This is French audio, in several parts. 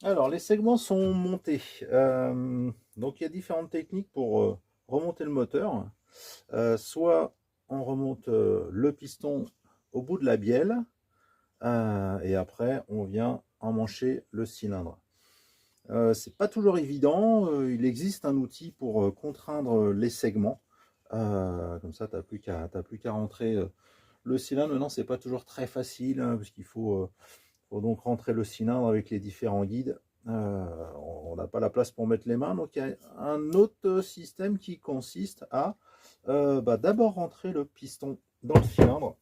Alors, les segments sont montés. Donc, il y a différentes techniques pour remonter le moteur. Soit on remonte le piston au bout de la bielle, et après, on vient emmancher le cylindre. C'est pas toujours évident. Il existe un outil pour contraindre les segments. Comme ça, t'as plus qu'à rentrer le cylindre. Maintenant, c'est pas toujours très facile, hein, parce qu'il faut donc rentrer le cylindre avec les différents guides. On n'a pas la place pour mettre les mains, donc il y a un autre système qui consiste à d'abord rentrer le piston dans le cylindre,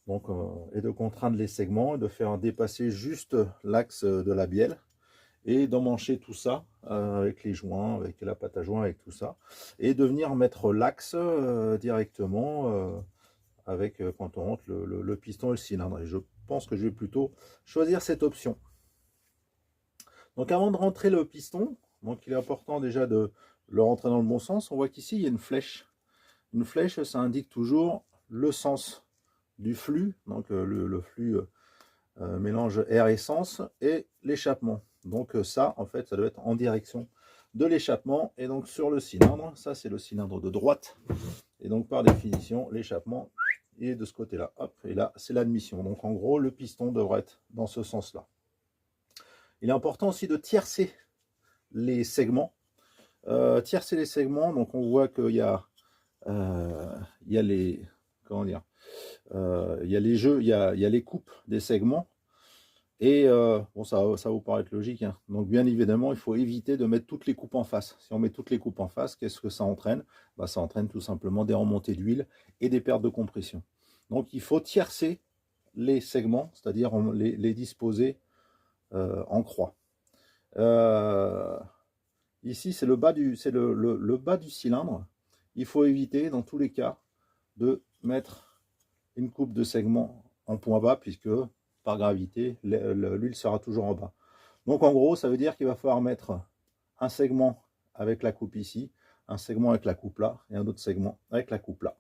donc, et de contraindre les segments et de faire dépasser juste l'axe de la bielle et d'emmancher tout ça avec les joints, avec la pâte à joint, avec tout ça, et de venir mettre l'axe directement avec quand on rentre le piston et le cylindre. Et je pense que je vais plutôt choisir cette option. Donc avant de rentrer le piston, donc il est important déjà de le rentrer dans le bon sens. On voit qu'ici il y a une flèche. Une flèche, ça indique toujours le sens du flux, donc le flux mélange air-essence et l'échappement. Donc ça, en fait, ça doit être en direction de l'échappement. Et donc sur le cylindre, ça c'est le cylindre de droite. Et donc par définition, l'échappement est de ce côté-là. Hop, et là, c'est l'admission. Donc en gros, le piston devrait être dans ce sens-là. Il est important aussi de tiercer les segments. Tiercer les segments, donc on voit qu'il y a les, comment dire, il y a les jeux, il y a les coupes des segments. Et bon, ça va vous paraître logique, hein. Donc bien évidemment, il faut éviter de mettre toutes les coupes en face. Si on met toutes les coupes en face, qu'est-ce que ça entraîne? Ça entraîne tout simplement des remontées d'huile et des pertes de compression. Donc il faut tiercer les segments, c'est-à-dire les disposer en croix. Ici, c'est le bas le bas du cylindre. Il faut éviter, dans tous les cas, de mettre une coupe de segment en point bas, puisque par gravité, l'huile sera toujours en bas. Donc en gros, ça veut dire qu'il va falloir mettre un segment avec la coupe ici, un segment avec la coupe là, et un autre segment avec la coupe là.